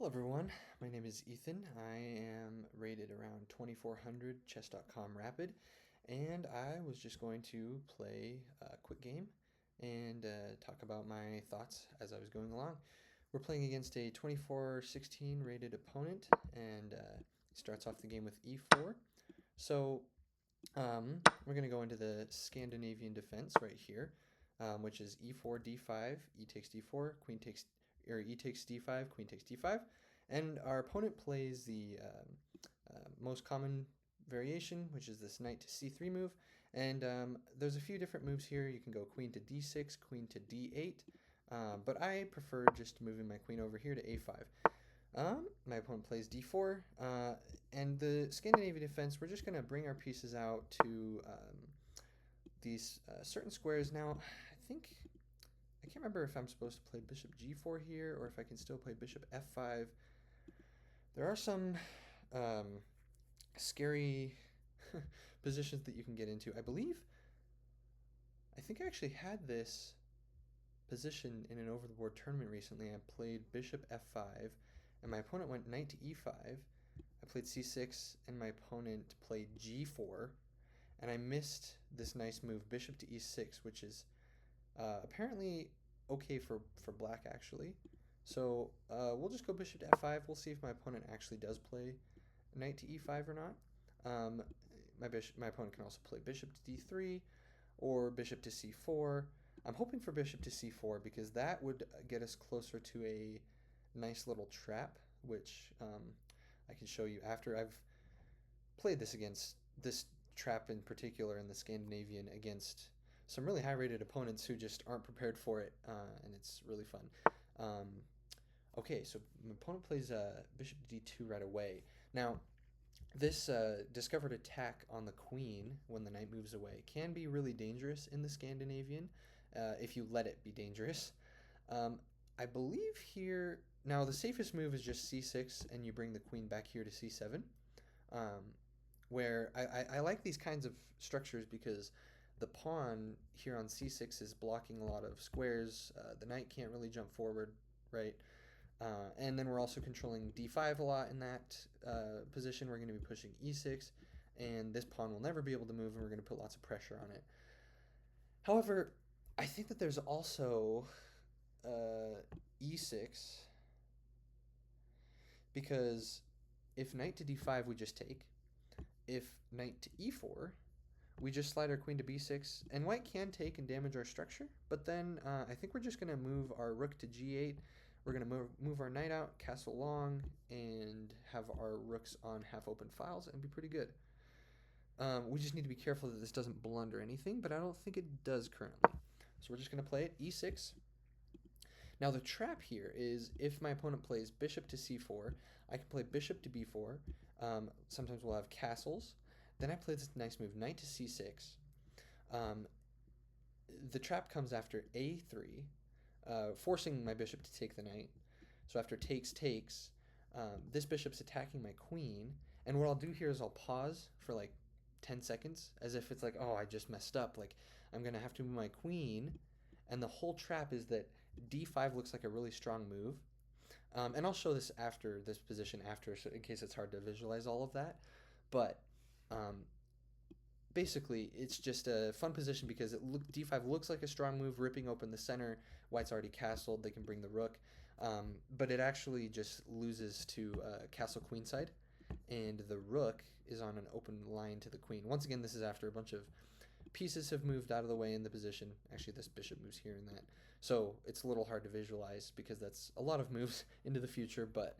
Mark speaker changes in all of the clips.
Speaker 1: Hello everyone, my name is Ethan. I am rated around 2400 chess.com rapid, and I was just going to play a quick game and talk about my thoughts as I was going along. We're playing against a 2416 rated opponent, and starts off the game with e4. So we're going to go into the Scandinavian defense right here, which is e4, d5, e takes d4, queen takes, or e takes d5, queen takes d5, and our opponent plays the most common variation, which is this knight to c3 move. And there's a few different moves here. You can go queen to d6, queen to d8, but I prefer just moving my queen over here to a5. My opponent plays d4, and the Scandinavian defense, we're just going to bring our pieces out to these certain squares. Now, I can't remember if I'm supposed to play bishop g4 here, or if I can still play bishop f5. There are some um, scary positions that you can get into. I think I actually had this position in an over-the-board tournament recently. I played bishop f5, and my opponent went knight to e5. I played c6, and my opponent played g4, and I missed this nice move, bishop to e6, which is apparently okay for black, actually. So we'll just go bishop to f5. We'll see if my opponent actually does play knight to e5 or not. My opponent can also play bishop to d3 or bishop to c4. I'm hoping for bishop to c4 because that would get us closer to a nice little trap, which I can show you after I've played this trap in particular in the Scandinavian against some really high-rated opponents who just aren't prepared for it, and it's really fun. Um, okay, so my opponent plays bishop to d2 right away. Now, this discovered attack on the queen when the knight moves away can be really dangerous in the Scandinavian if you let it be dangerous. Um, I believe here, now the safest move is just c6 and you bring the queen back here to c7. Um, where I like these kinds of structures because the pawn here on c6 is blocking a lot of squares. The knight can't really jump forward, right? And then we're also controlling d5 a lot in that position. We're going to be pushing e6, and this pawn will never be able to move, and we're going to put lots of pressure on it. However, I think that there's also e6, because if knight to d5, we just take. If knight to e4, we just slide our queen to b6, and white can take and damage our structure, but then I think we're just going to move our rook to g8. We're going to move our knight out, castle long, and have our rooks on half-open files and be pretty good. We just need to be careful that this doesn't blunder anything, but I don't think it does currently. So we're just going to play it, e6. Now the trap here is if my opponent plays bishop to c4, I can play bishop to b4. Sometimes we'll have castles. Then I play this nice move, knight to c6. Um, the trap comes after a3, forcing my bishop to take the knight. So after takes, this bishop's attacking my queen. And what I'll do here is I'll pause for like 10 seconds, as if it's like, oh, I just messed up. Like, I'm going to have to move my queen. And the whole trap is that d5 looks like a really strong move. And I'll show this after this position after, so in case it's hard to visualize all of that. But um, basically, it's just a fun position because d5 looks like a strong move, ripping open the center. White's already castled. They can bring the rook. But it actually just loses to castle queenside. And the rook is on an open line to the queen. Once again, this is after a bunch of pieces have moved out of the way in the position. Actually, this bishop moves here and that. So it's a little hard to visualize because that's a lot of moves into the future, but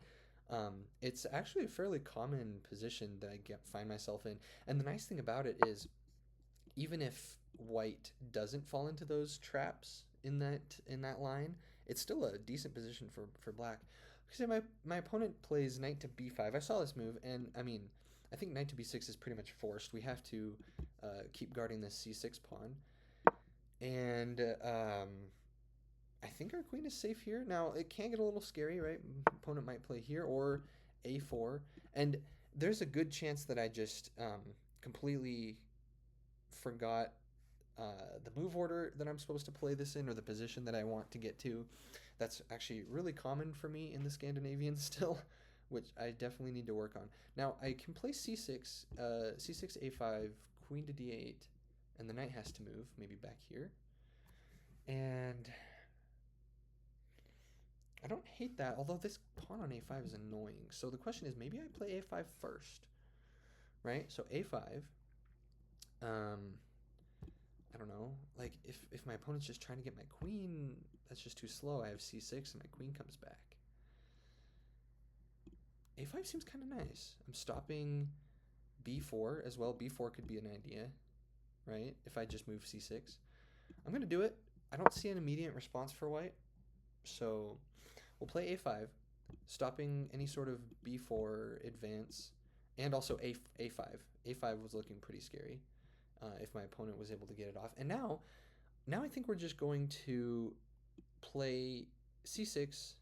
Speaker 1: it's actually a fairly common position that I find myself in. And the nice thing about it is, even if white doesn't fall into those traps in that line, it's still a decent position for black. Because my opponent plays knight to b5. I saw this move, and I mean, I think knight to b6 is pretty much forced. We have to keep guarding this c6 pawn. And I think our queen is safe here. Now, it can get a little scary, right? Opponent might play here or a4. And there's a good chance that I just completely forgot the move order that I'm supposed to play this in, or the position that I want to get to. That's actually really common for me in the Scandinavian still, which I definitely need to work on. Now I can play c6, c6 a5, queen to d8, and the knight has to move, maybe back here. And I don't hate that, although this pawn on a5 is annoying. So the question is, maybe I play a5 first, right? So a5. I don't know. Like, if my opponent's just trying to get my queen, that's just too slow. I have c6 and my queen comes back. a5 seems kind of nice. I'm stopping b4 as well. b4 could be an idea, right? If I just move c6. I'm going to do it. I don't see an immediate response for white. So we'll play a5, stopping any sort of b4 advance, and also a5. a5 was looking pretty scary if my opponent was able to get it off. And now I think we're just going to play c6,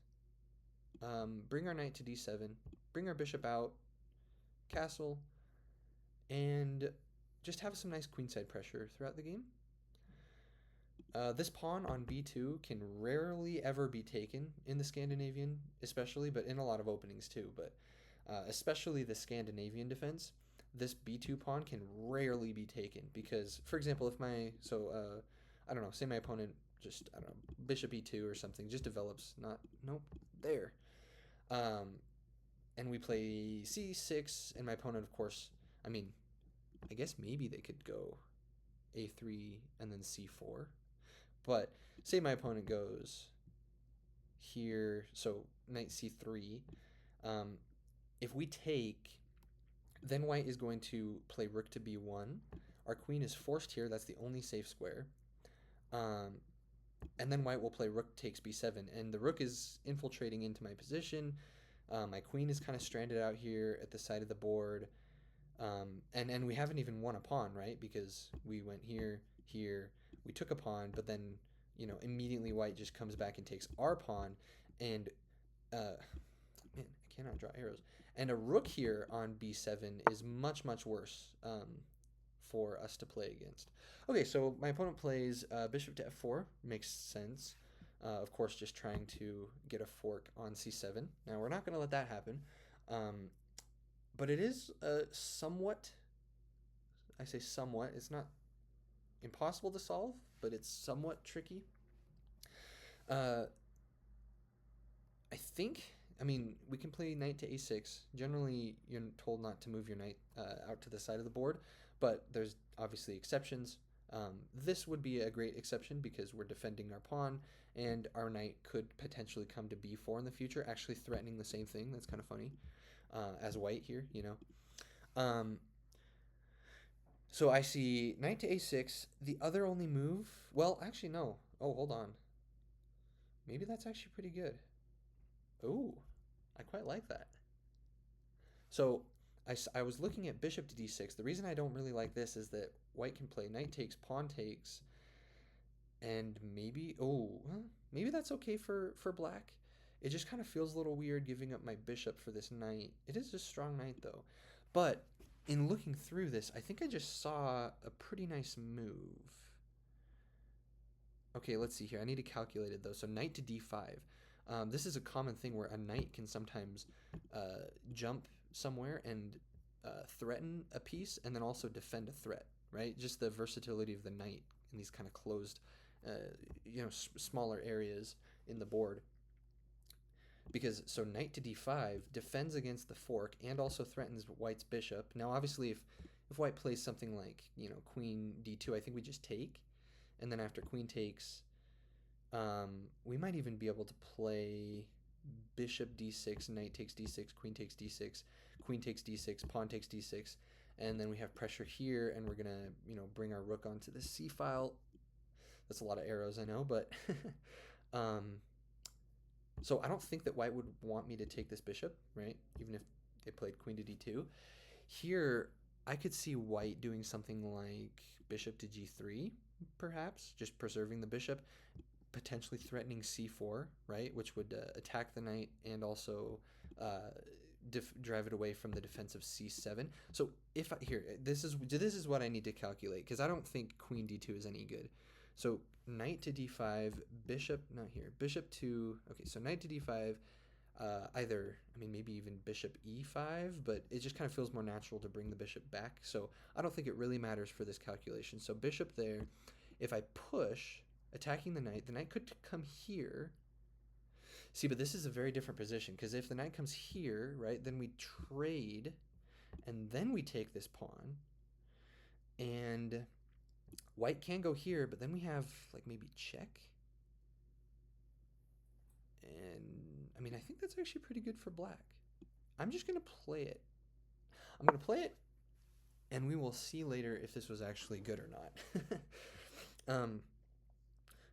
Speaker 1: bring our knight to d7, bring our bishop out, castle, and just have some nice queenside pressure throughout the game. This pawn on b2 can rarely ever be taken in the Scandinavian, especially, but in a lot of openings too. But especially the Scandinavian defense, this b2 pawn can rarely be taken because, for example, if my I don't know, say my opponent just, I don't know, bishop e2 or something, just develops, nope, there. And we play c6, and my opponent, of course, I mean, I guess maybe they could go a3 and then c4. But say my opponent goes here, so knight c3. If we take, then white is going to play rook to b1. Our queen is forced here. That's the only safe square. And then white will play rook takes b7. And the rook is infiltrating into my position. My queen is kind of stranded out here at the side of the board. And we haven't even won a pawn, right? Because we went here, here. We took a pawn, but then, you know, immediately white just comes back and takes our pawn. And, man, I cannot draw arrows. And a rook here on b7 is much, much worse for us to play against. Okay, so my opponent plays bishop to f4. Makes sense. Of course, just trying to get a fork on c7. Now, we're not going to let that happen. But it is somewhat, I say somewhat, it's not impossible to solve, but it's somewhat tricky. I think, I mean, we can play knight to a6. Generally, you're told not to move your knight out to the side of the board, but there's obviously exceptions. This would be a great exception because we're defending our pawn, and our knight could potentially come to b4 in the future, actually threatening the same thing. That's kind of funny. As white here, you know. So I see knight to a6. The other only move, well, actually, no. Oh, hold on. Maybe that's actually pretty good. Ooh, I quite like that. So I was looking at bishop to d6. The reason I don't really like this is that white can play knight takes, pawn takes, and maybe, maybe that's okay for black. It just kind of feels a little weird giving up my bishop for this knight. It is a strong knight, though. But in looking through this, I think I just saw a pretty nice move. Okay, let's see here. I need to calculate it, though. So knight to d5. This is a common thing where a knight can sometimes jump somewhere and threaten a piece and then also defend a threat, right? Just the versatility of the knight in these kind of closed, smaller areas in the board. Because, so knight to d5 defends against the fork and also threatens white's bishop. Now, obviously, if white plays something like, queen d2, I think we just take. And then after queen takes, we might even be able to play bishop d6, knight takes d6, queen takes d6, queen takes d6, pawn takes d6. And then we have pressure here, and we're going to, bring our rook onto the c file. That's a lot of arrows, I know, but... So I don't think that white would want me to take this bishop, right? Even if they played queen to d2. Here, I could see white doing something like bishop to g3, perhaps, just preserving the bishop, potentially threatening c4, right? Which would attack the knight and also drive it away from the defense of c7. So if here, this is what I need to calculate, because I don't think queen d2 is any good. So knight to d5, bishop, not here, bishop to, okay, so knight to d5, either, I mean, maybe even bishop e5, but it just kind of feels more natural to bring the bishop back. So I don't think it really matters for this calculation. So bishop there, if I push, attacking the knight could come here. See, but this is a very different position, because if the knight comes here, right, then we trade, and then we take this pawn, and white can go here, but then we have, like, maybe check. And, I mean, I think that's actually pretty good for black. I'm just going to play it. I'm going to play it, and we will see later if this was actually good or not.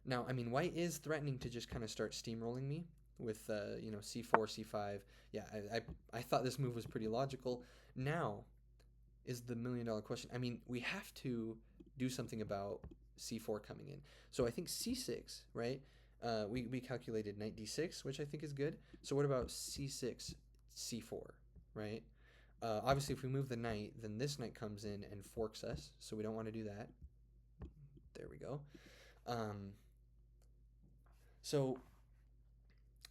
Speaker 1: Now, I mean, white is threatening to just kind of start steamrolling me with, you know, c4, c5. Yeah, I thought this move was pretty logical. Now is the million-dollar question. I mean, we have to do something about c4 coming in. So I think c6, right? We calculated knight d6, which I think is good. So what about c6, c4, right? Obviously, if we move the knight, then this knight comes in and forks us, so we don't want to do that. There we go. So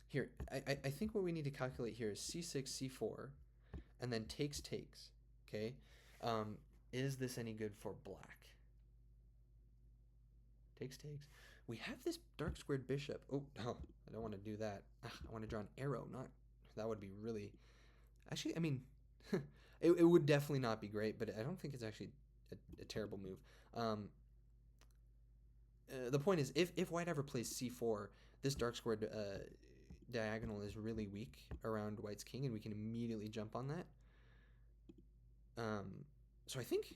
Speaker 1: here, I think what we need to calculate here is c6, c4, and then takes, okay? Is this any good for black? Takes. We have this dark squared bishop. Oh, no, I don't want to do that. I want to draw an arrow, not... That would be really... Actually, I mean, it would definitely not be great, but I don't think it's actually a terrible move. The point is, if white ever plays c4, this dark squared diagonal is really weak around white's king, and we can immediately jump on that. So I think,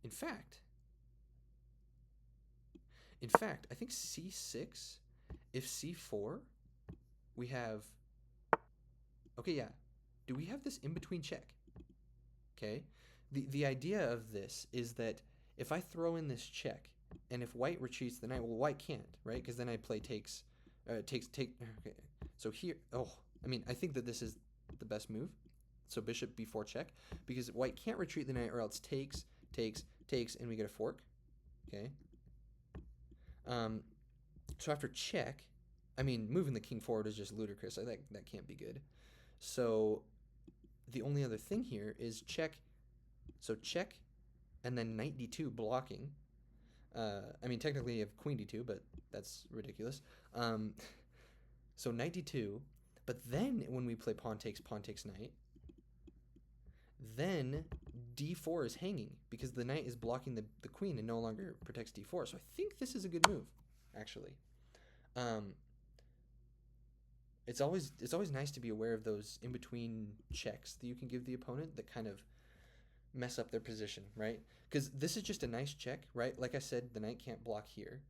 Speaker 1: in fact, I think c6, if c4, we have, okay, yeah, do we have this in-between check? Okay, the idea of this is that if I throw in this check, and if white retreats the knight, well, white can't, right? Because then I play takes, okay. So here, I mean, I think that this is the best move. So bishop b4 check, because white can't retreat the knight, or else takes, and we get a fork, okay? So after check, I mean, moving the king forward is just ludicrous. That can't be good. So the only other thing here is check. So check, and then knight d2 blocking. I mean, technically you have queen d2, but that's ridiculous. So knight d2, but then when we play pawn takes knight, then d4 is hanging, because the knight is blocking the queen and no longer protects d4. So I think this is a good move, actually. It's always nice to be aware of those in-between checks that you can give the opponent that kind of mess up their position, right? Because this is just a nice check, right? Like I said, the knight can't block here.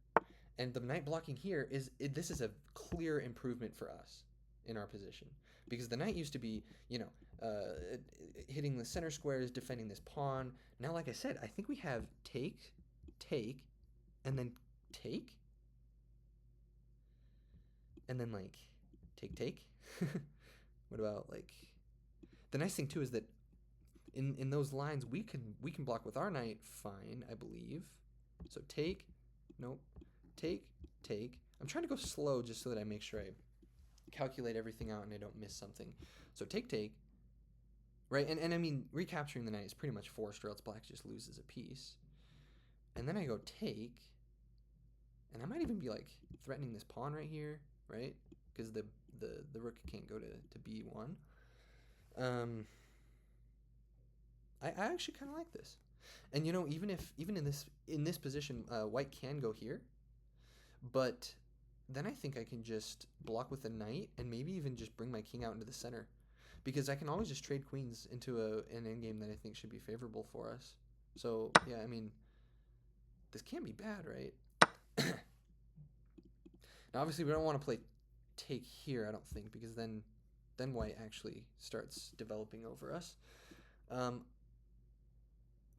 Speaker 1: And the knight blocking here this is a clear improvement for us in our position. Because the knight used to be, you know, hitting the center squares, defending this pawn. Now, like I said, I think we have take, and then take, and then, like, take. What about, like... The nice thing, too, is that in those lines, we can block with our knight fine, I believe. So take, nope, take. I'm trying to go slow just so that I make sure I calculate everything out and I don't miss something. So take, right? And I mean, recapturing the knight is pretty much forced, or else black just loses a piece. And then I go take, and I might even be, like, threatening this pawn right here, right? Because the rook can't go to b1. I actually kind of like this. And, you know, even in this position, white can go here, but then I think I can just block with the knight and maybe even just bring my king out into the center, because I can always just trade queens into an endgame that I think should be favorable for us. So, yeah, I mean, this can't be bad, right? Now, obviously, we don't want to play take here, I don't think, because then white actually starts developing over us.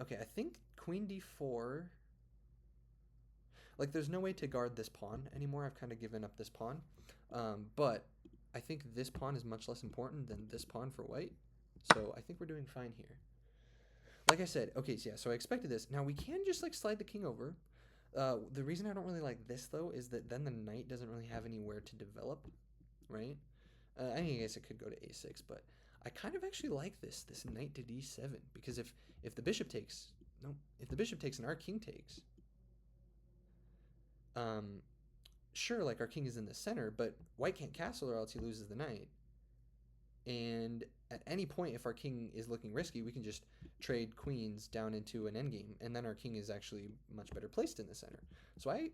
Speaker 1: Okay, I think queen d4... Like, there's no way to guard this pawn anymore. I've kind of given up this pawn. But I think this pawn is much less important than this pawn for white. So I think we're doing fine here. Like I said, okay, so yeah, so I expected this. Now we can just like slide the king over. The reason I don't really like this though is that then the knight doesn't really have anywhere to develop, right? I mean, I guess it could go to a6, but I kind of actually like this knight to d7, because if the bishop takes, no, if the bishop takes and our king takes, um, sure, like our king is in the center, but white can't castle or else he loses the knight. And at any point, if our king is looking risky, we can just trade queens down into an endgame, and then our king is actually much better placed in the center. So I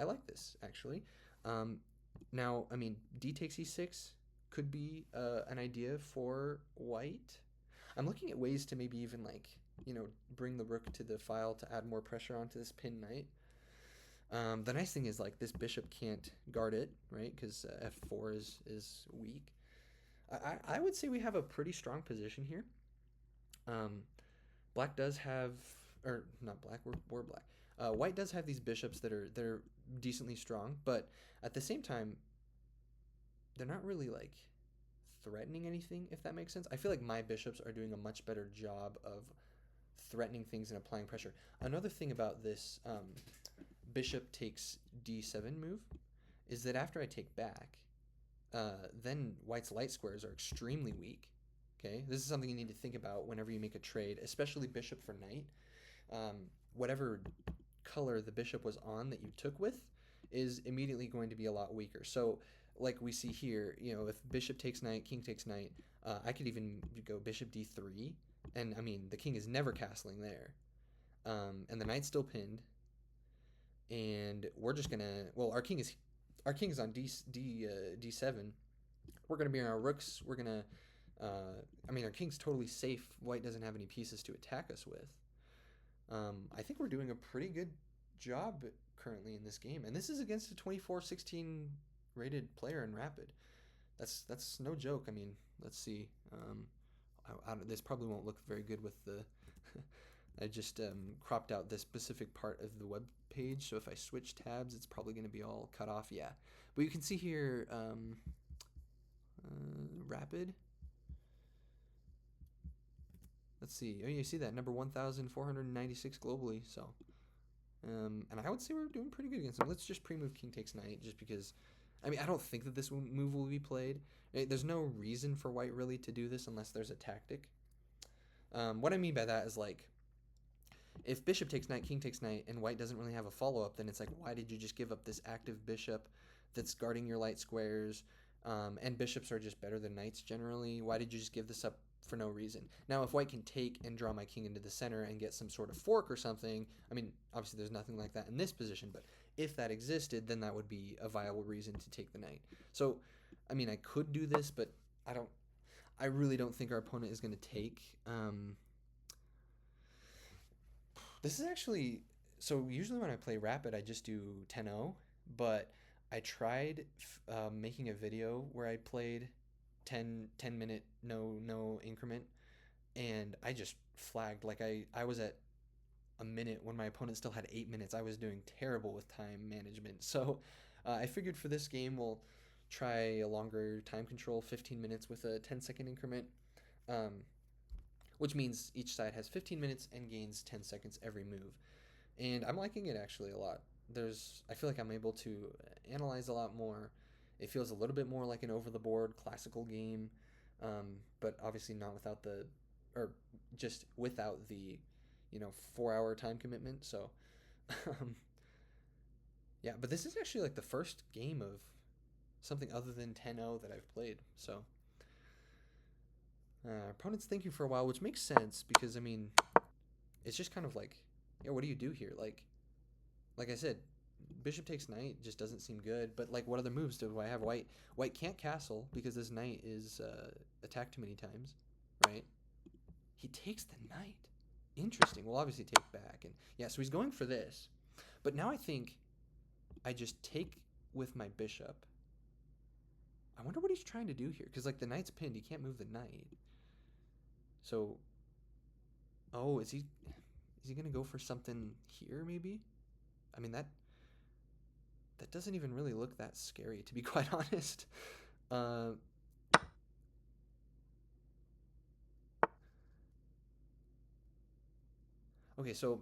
Speaker 1: like this actually. Um, Now, I mean, d takes e6 could be an idea for white. I'm looking at ways to maybe even like bring the rook to the file to add more pressure onto this pin knight. The nice thing is like this bishop can't guard it, right? Because f4 is weak. I would say we have a pretty strong position here. Um, Black does have, or not black, we're black. White does have these bishops that are decently strong, but at the same time, they're not really like threatening anything, if that makes sense. I feel like my bishops are doing a much better job of threatening things and applying pressure. Another thing about this bishop takes d7 move is that after I take back, then white's light squares are extremely weak. Okay, this is something you need to think about whenever you make a trade, especially bishop for knight. Whatever color the bishop was on that you took with is immediately going to be a lot weaker. So like we see here, if bishop takes knight, king takes knight, I could even go bishop d3, and I mean the king is never castling there, and the knight's still pinned, and we're just gonna, well, our king is on d7. We're gonna be on our rooks. We're gonna, I mean, our king's totally safe. White doesn't have any pieces to attack us with. I think we're doing a pretty good job currently in this game, and this is against a 24-16 rated player in Rapid. That's no joke. I mean, let's see. This probably won't look very good with the. I just cropped out this specific part of the web page, so if I switch tabs, it's probably going to be all cut off. Yeah, but you can see here, Rapid. Let's see. Oh, you see that number 1,496 globally. So, and I would say we're doing pretty good against them. Let's just pre-move king takes knight, just because. I mean, I don't think that this move will be played. There's no reason for white really to do this unless there's a tactic. What I mean by that is like, if bishop takes knight, king takes knight, and white doesn't really have a follow-up, then it's like, why did you just give up this active bishop that's guarding your light squares? And bishops are just better than knights generally. Why did you just give this up for no reason? Now, if white can take and draw my king into the center and get some sort of fork or something, I mean, obviously there's nothing like that in this position, but if that existed, then that would be a viable reason to take the knight. So, I mean, I could do this, but I really don't think our opponent is going to take. This is actually, so usually when I play Rapid, I just do 10-0, but I tried making a video where I played 10 minute no increment, and I just flagged. Like I was at a minute when my opponent still had 8 minutes. I was doing terrible with time management. So I figured for this game we'll try a longer time control, 15 minutes with a 10-second increment, um, which means each side has 15 minutes and gains 10 seconds every move. And I'm liking it actually a lot. I feel like I'm able to analyze a lot more. It feels a little bit more like an over-the-board classical game, but obviously not without or just without the, 4-hour time commitment. So, um, yeah, but this is actually like the first game of something other than 10-0 that I've played. So, opponents thinking for a while, which makes sense because, I mean, it's just kind of like, yeah, what do you do here? Like I said, bishop takes knight just doesn't seem good. But like, what other moves do I have? White can't castle because this knight is attacked too many times, right? He takes the knight. Interesting. We'll obviously take back, and yeah, so he's going for this. But now I think I just take with my bishop. I wonder what he's trying to do here, because like the knight's pinned, he can't move the knight. So, oh, is he gonna go for something here maybe? I mean that doesn't even really look that scary, to be quite honest. Uh, okay, so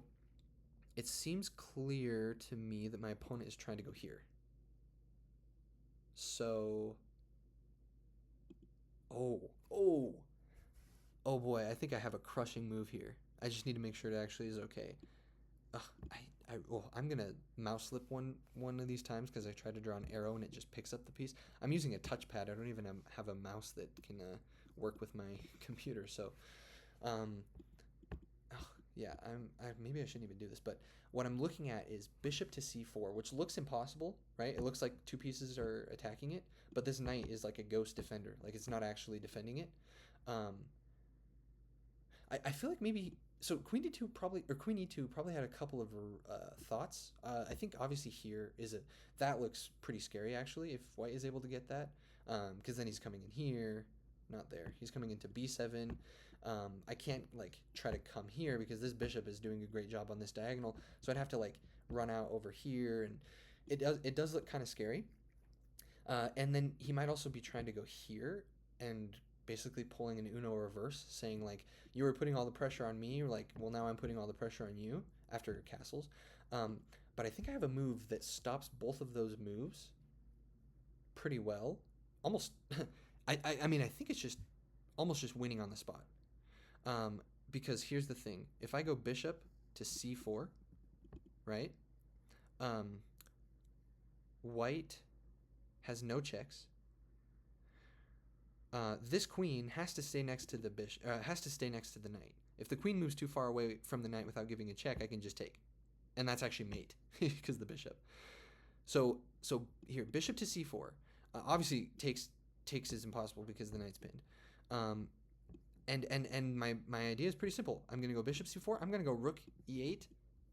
Speaker 1: it seems clear to me that my opponent is trying to go here. So, oh, oh, oh boy, I think I have a crushing move here. I just need to make sure it actually is okay. Ugh, I'm gonna mouse slip one of these times because I tried to draw an arrow and it just picks up the piece. I'm using a touchpad. I don't even have a mouse that can work with my computer. So, um, ugh, yeah, maybe I shouldn't even do this. But what I'm looking at is bishop to c4, which looks impossible, right? It looks like two pieces are attacking it, but this knight is like a ghost defender. Like it's not actually defending it. Um, I feel like maybe so queen d2 probably or queen e2 probably had a couple of thoughts. I think obviously here is a that looks pretty scary actually if white is able to get that because then he's coming in here, not there. He's coming into b7. I can't like try to come here because this bishop is doing a great job on this diagonal, so I'd have to like run out over here, and it does look kind of scary. And then he might also be trying to go here and basically pulling an Uno reverse, saying like, you were putting all the pressure on me, like, well now I'm putting all the pressure on you after castles. Um, but I think I have a move that stops both of those moves pretty well. Almost, I mean, I think it's just almost just winning on the spot. Um, because here's the thing: if I go bishop to c4, right? Um, white has no checks. This queen has to stay next to the has to stay next to the knight. If the queen moves too far away from the knight without giving a check, I can just take, and that's actually mate because the bishop. So here, bishop to c4. Obviously, takes is impossible because the knight's pinned. Um, and my idea is pretty simple. I'm gonna go bishop c4. I'm gonna go rook e8,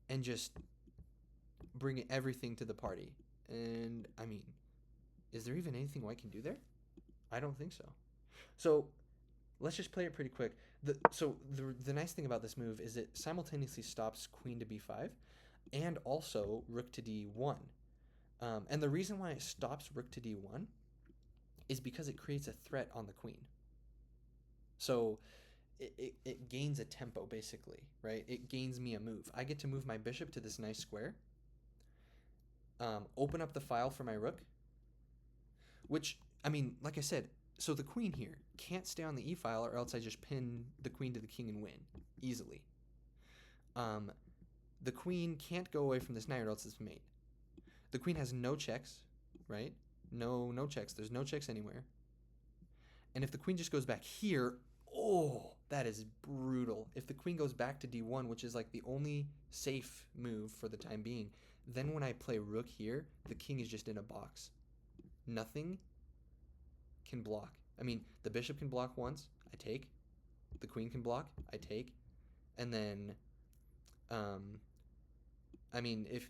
Speaker 1: and just bring everything to the party. And I mean, is there even anything white can do there? I don't think so. So let's just play it pretty quick. The nice thing about this move is it simultaneously stops queen to b5 and also rook to d1. And the reason why it stops rook to d1 is because it creates a threat on the queen. So it gains a tempo basically, right? It gains me a move. I get to move my bishop to this nice square, open up the file for my rook, which, I mean, like I said, so the queen here can't stay on the e-file or else I just pin the queen to the king and win easily. Um, the queen can't go away from this knight or else it's mate. The queen has no checks, right? No checks. There's no checks anywhere. And if the queen just goes back here, oh, that is brutal. If the queen goes back to d1, which is like the only safe move for the time being, then when I play rook here, the king is just in a box. Nothing can block. I mean, the bishop can block once, I take. The queen can block, I take. And then, I mean, if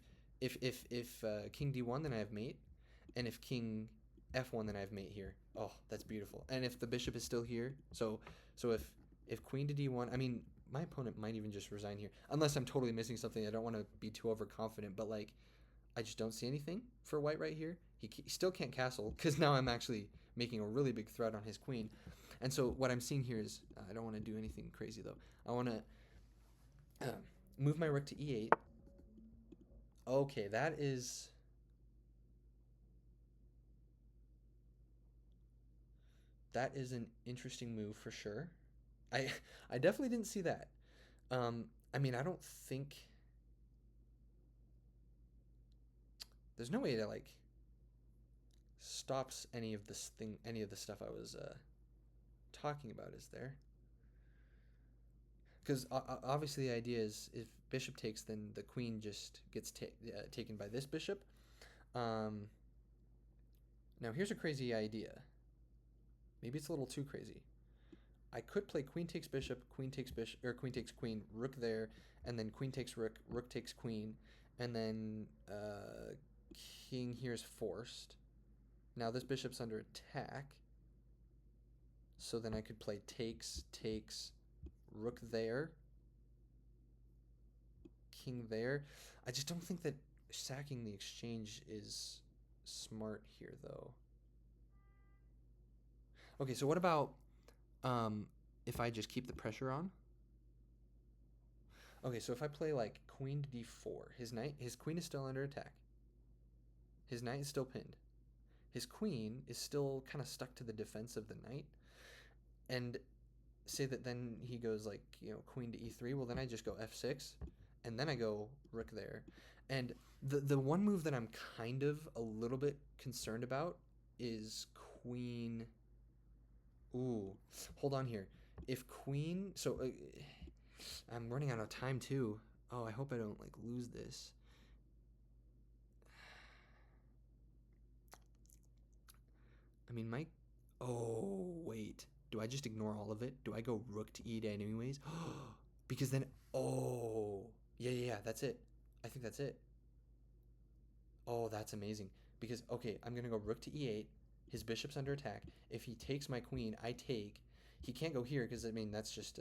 Speaker 1: king d1, then I have mate, and if king f1, then I have mate here. Oh, that's beautiful. And if the bishop is still here, so if queen to d1, I mean, my opponent might even just resign here, unless I'm totally missing something. I don't want to be too overconfident, but like, I just don't see anything for white right here. He still can't castle because now I'm actually making a really big threat on his queen. And so what I'm seeing here is I don't want to do anything crazy though. I want to move my rook to e8. Okay, that is an interesting move for sure. I I definitely didn't see that. Um, I mean, I don't think there's no way to like stops any of the stuff I was talking about. Is there? Because obviously the idea is if bishop takes, then the queen just gets taken by this bishop. Um, Now here's a crazy idea. Maybe it's a little too crazy. I could play queen takes bishop, or queen takes queen, rook there, and then queen takes rook, rook takes queen, and then king here is forced. Now this bishop's under attack, so then I could play takes, rook there, king there. I just don't think that sacking the exchange is smart here, though. Okay, so what about um, if I just keep the pressure on? Okay, so if I play like queen to d4, his queen is still under attack. His knight is still pinned. His queen is still kind of stuck to the defense of the knight. And say that then he goes like, queen to e3, well, then I just go f6, and then I go rook there. And the one move that I'm kind of a little bit concerned about is queen. Ooh, hold on here. If queen, so I'm running out of time too. Oh, I hope I don't like lose this. I mean, my. Oh, wait. Do I just ignore all of it? Do I go rook to e8 anyways? Because then. Oh. Yeah, yeah, yeah. That's it. I think that's it. Oh, that's amazing. Because, okay, I'm going to go rook to e8. His bishop's under attack. If he takes my queen, I take. He can't go here because, I mean, that's just.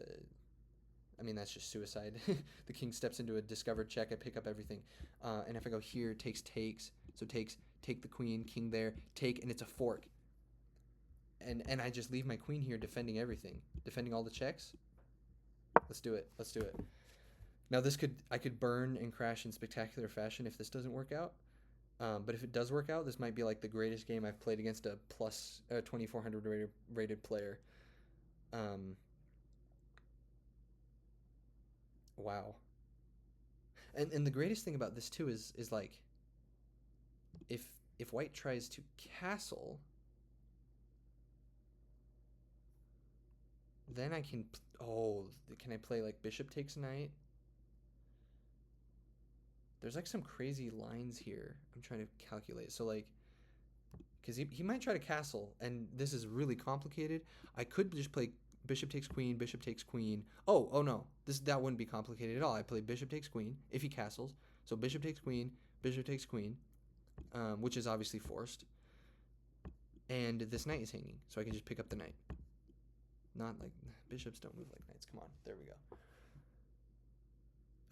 Speaker 1: I mean, that's just suicide. The king steps into a discovered check. I pick up everything. And if I go here, takes. So takes, take the queen, king there, take, and it's a fork. And I just leave my queen here defending everything, defending all the checks. Let's do it. Let's do it. Now I could burn and crash in spectacular fashion if this doesn't work out. But if it does work out, this might be like the greatest game I've played against a plus 2400 rated player. Um, wow. And the greatest thing about this too is like if white tries to castle, then I can. Oh, can I play like bishop takes knight? There's like some crazy lines here. I'm trying to calculate. So like, because he might try to castle, and this is really complicated. I could just play bishop takes queen, bishop takes queen. Oh no, that wouldn't be complicated at all. I play bishop takes queen if he castles. So bishop takes queen, which is obviously forced. And this knight is hanging, so I can just pick up the knight. Not like bishops don't move like knights. Come on, there we go.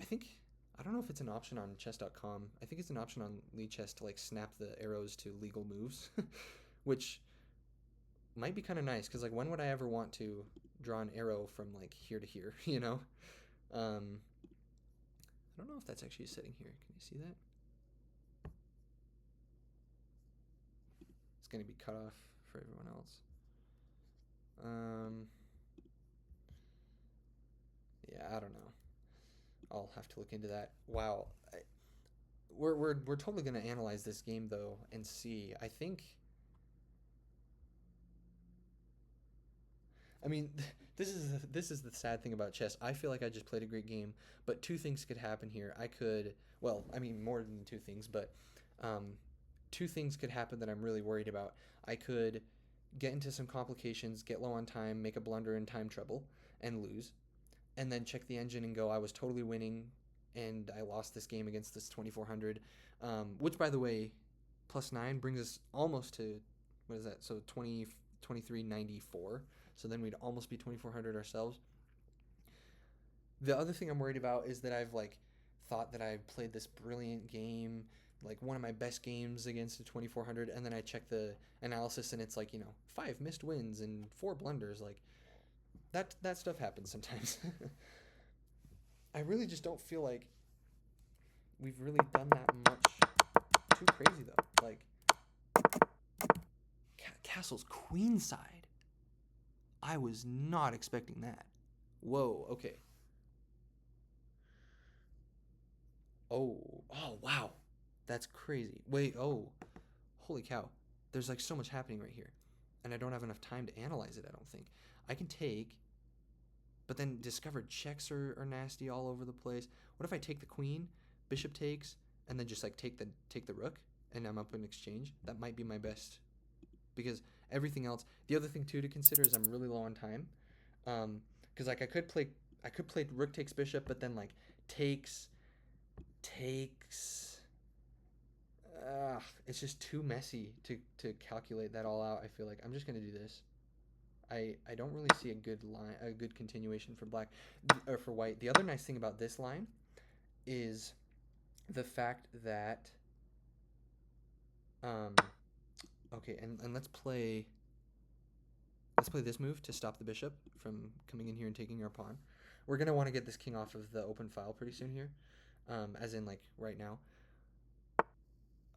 Speaker 1: I think I don't know if it's an option on chess.com. I think it's an option on Lichess to like snap the arrows to legal moves, which might be kind of nice because like when would I ever want to draw an arrow from like here to here, you know? Um, I don't know if that's actually a setting here. Can you see that? It's going to be cut off for everyone else. Um, yeah, I don't know. I'll have to look into that. Wow. We're totally going to analyze this game though and see. I mean, this is the sad thing about chess. I feel like I just played a great game, but two things could happen here. Well, I mean more than two things, but um, two things could happen that I'm really worried about. I could get into some complications, get low on time, make a blunder in time trouble, and lose, and then check the engine and go, I was totally winning, and I lost this game against this 2400, which by the way, +9 brings us almost to what is that? So 2394. So then we'd almost be 2400 ourselves. The other thing I'm worried about is that I've like thought that I played this brilliant game, like one of my best games against a 2400, and then I check the analysis and it's like, 5 missed wins and 4 blunders. Like that stuff happens sometimes. I really just don't feel like we've really done that much. Too crazy though. Like Castle's queenside. I was not expecting that. Whoa, okay. Oh, wow. That's crazy. Wait, oh, holy cow. There's like so much happening right here. And I don't have enough time to analyze it, I don't think. I can take, but then discovered checks are nasty all over the place. What if I take the queen, bishop takes, and then just like take the rook, and I'm up in exchange? That might be my best. Because everything else, the other thing too to consider is I'm really low on time. Because like I could play rook takes bishop, but then like takes takes. It's just too messy to calculate that all out. I feel like I'm just gonna do this. I don't really see a good continuation for black or for white. The other nice thing about this line is the fact that um okay, and let's play Let's play this move to stop the bishop from coming in here and taking our pawn. We're going to want to get this king off of the open file pretty soon here, as in like right now.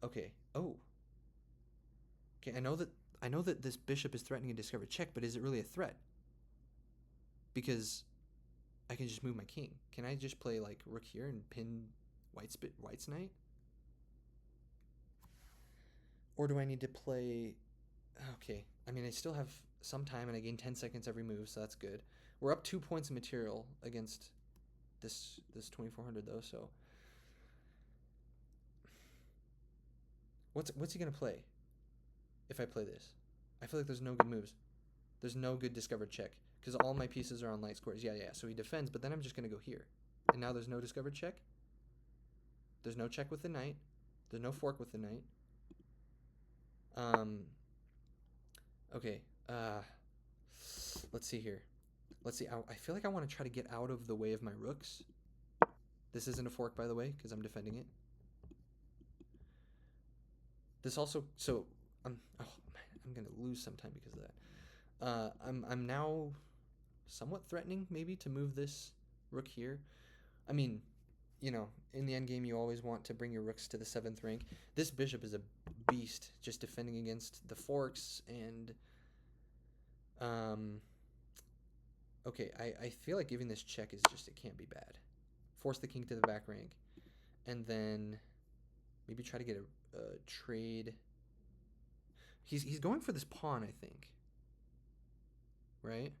Speaker 1: Okay. Oh. Okay, I know that this bishop is threatening a discovered check, but is it really a threat? Because I can just move my king. Can I just play like rook here and pin White's knight? Or do I need to play... Okay, I mean, I still have some time and I gain 10 seconds every move, so that's good. We're up 2 points of material against this 2400 though, so... What's he gonna play if I play this? I feel like there's no good moves. There's no good discovered check, because all my pieces are on light squares. Yeah, so he defends, but then I'm just gonna go here. And now there's no discovered check. There's no check with the knight. There's no fork with the knight. Okay, let's see here. Let's see, I feel like I want to try to get out of the way of my rooks. This isn't a fork, by the way, because I'm defending it. This also, so, oh man, I'm going to lose some time because of that. I'm now somewhat threatening, maybe, to move this rook here. I mean, you know, in the endgame, you always want to bring your rooks to the 7th rank. This bishop is a beast, just defending against the forks, and, okay, I feel like giving this check is just, it can't be bad. Force the king to the back rank, and then maybe try to get a trade. He's going for this pawn, I think. Right?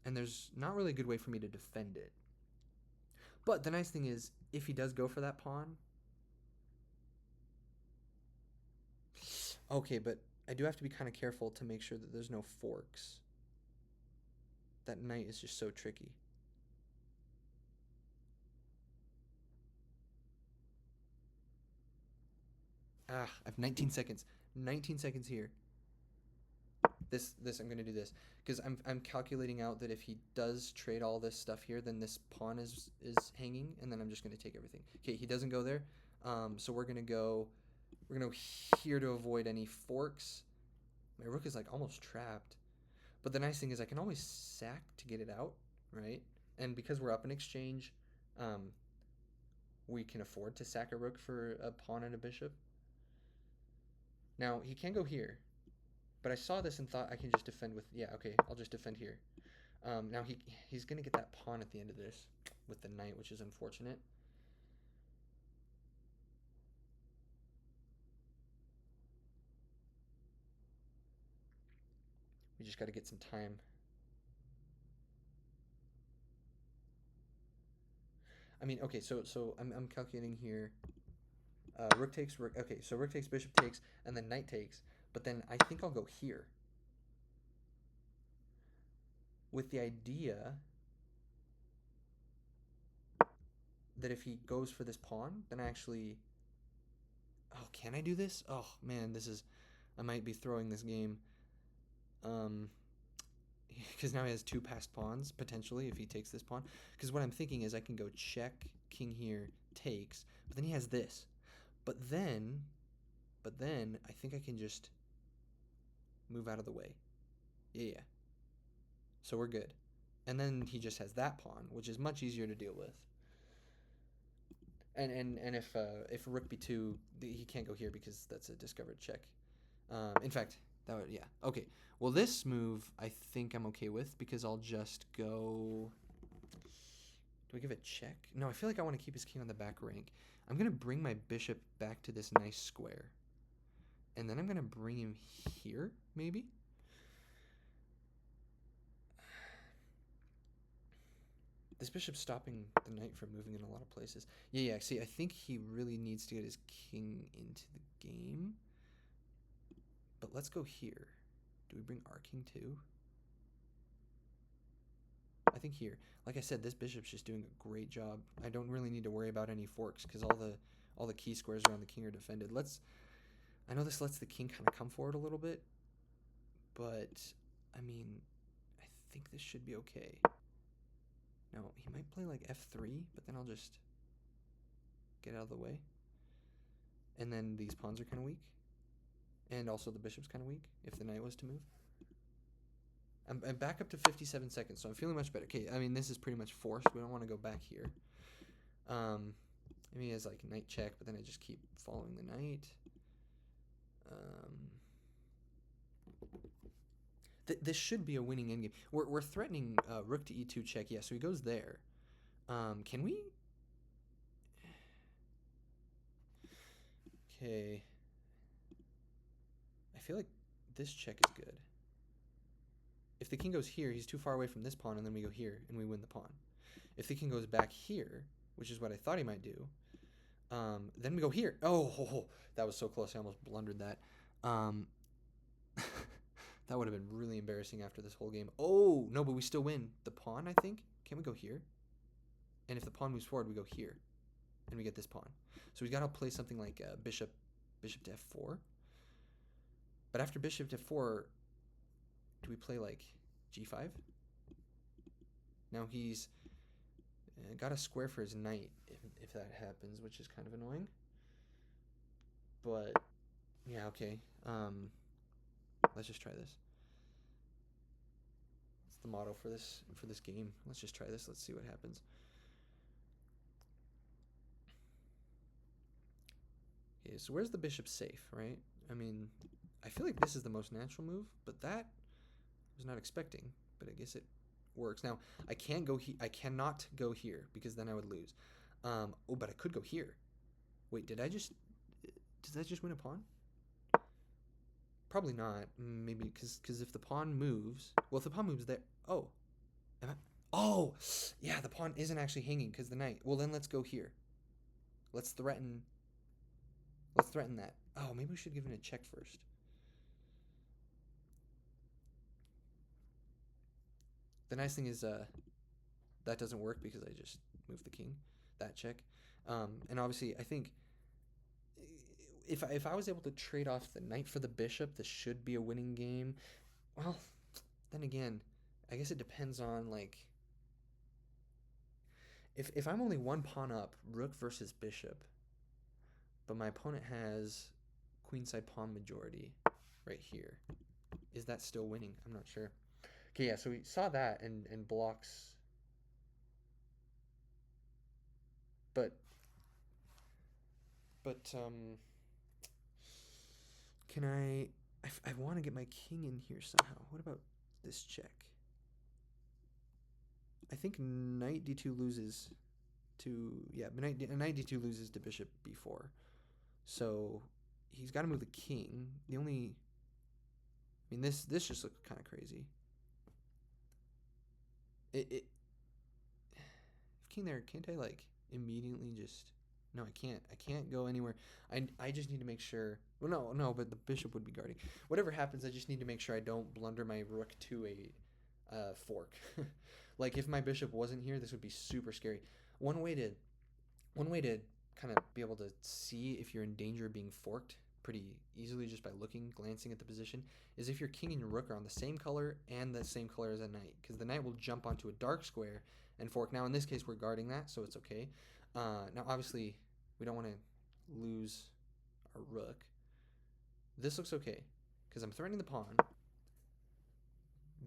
Speaker 1: And there's not really a good way for me to defend it. But the nice thing is, if he does go for that pawn... Okay, but I do have to be kind of careful to make sure that there's no forks. That knight is just so tricky. I have 19 seconds. 19 seconds here. This I'm gonna do this because I'm calculating out that if he does trade all this stuff here, then this pawn is hanging, and then I'm just gonna take everything. Okay, he doesn't go there, so we're gonna go here to avoid any forks. My rook is like almost trapped, but the nice thing is I can always sack to get it out, right? And because we're up in exchange, we can afford to sack a rook for a pawn and a bishop. Now he can go here. But I saw this and thought I can just defend with... Yeah, okay, I'll just defend here. Now he's going to get that pawn at the end of this with the knight, which is unfortunate. We just got to get some time. I mean, okay, so I'm calculating here. Rook takes, rook... Okay, so rook takes, bishop takes, and then knight takes. But then I think I'll go here. With the idea that if he goes for this pawn, then I actually... Oh, can I do this? Oh, man, this is... I might be throwing this game. Because now he has 2 passed pawns, potentially, if he takes this pawn. Because what I'm thinking is I can go check, king here, takes, but then he has this. But then, I think I can just move out of the way. Yeah. So we're good. And then he just has that pawn, which is much easier to deal with. And if rook b2, he can't go here because that's a discovered check. In fact, that would, yeah. Okay. Well, this move I think I'm okay with because I'll just go... Do I give it check? No, I feel like I want to keep his king on the back rank. I'm going to bring my bishop back to this nice square. And then I'm going to bring him here, maybe? This bishop's stopping the knight from moving in a lot of places. Yeah, see, I think he really needs to get his king into the game. But let's go here. Do we bring our king too? I think here. Like I said, this bishop's just doing a great job. I don't really need to worry about any forks because all the key squares around the king are defended. I know this lets the king kind of come forward a little bit, but I mean, I think this should be okay. Now, he might play like f3, but then I'll just get out of the way. And then these pawns are kind of weak. And also the bishop's kind of weak if the knight was to move. I'm back up to 57 seconds, so I'm feeling much better. Okay, I mean, this is pretty much forced. We don't want to go back here. Maybe he has like knight check, but then I just keep following the knight. This should be a winning endgame. We're threatening rook to e2 check. Yeah, so he goes there. Can we? Okay. I feel like this check is good. If the king goes here, he's too far away from this pawn, and then we go here, and we win the pawn. If the king goes back here, which is what I thought he might do, then we go here. Oh, that was so close. I almost blundered that. That would have been really embarrassing after this whole game. Oh, no, but we still win. The pawn, I think? Can we go here? And if the pawn moves forward, we go here. And we get this pawn. So we've got to play something like bishop to f4. But after bishop to f4, do we play like g5? Now he's got a square for his knight if that happens, which is kind of annoying. But yeah, okay. Let's just try this. That's the motto for this game. Let's just try this. Let's see what happens. Okay, so where's the bishop safe, right? I mean, I feel like this is the most natural move, but that I was not expecting. But I guess it works. Now I can't go I cannot go here because then I would lose. Oh, but I could go here. Wait, did I just win a pawn? Probably not. Maybe because if the pawn moves, well, if the pawn moves there, oh, am I? Oh, yeah, the pawn isn't actually hanging because the knight. Well, then let's go here. Let's threaten. Let's threaten that. Oh, maybe we should give it a check first. The nice thing is that doesn't work because I just moved the king. That check. And obviously, I think if I was able to trade off the knight for the bishop, this should be a winning game. Well, then again, I guess it depends on like if I'm only one pawn up, rook versus bishop, but my opponent has queenside pawn majority right here. Is that still winning? I'm not sure. Okay, yeah, so we saw that and blocks. But can I want to get my king in here somehow. What about this check? I think knight d2 loses to, yeah, knight d2 loses to bishop b4. So he's got to move the king. The only, I mean, this just looks kind of crazy. If king there, can't I like immediately just? No, I can't. I can't go anywhere. I just need to make sure. Well, no, but the bishop would be guarding. Whatever happens, I just need to make sure I don't blunder my rook to a fork. Like if my bishop wasn't here, this would be super scary. One way to kind of be able to see if you're in danger of being forked pretty easily just by glancing at the position, is if your king and your rook are on the same color and the same color as a knight, because the knight will jump onto a dark square and fork. Now in this case we're guarding that, so it's okay. Now obviously we don't want to lose our rook. This looks okay because I'm threatening the pawn.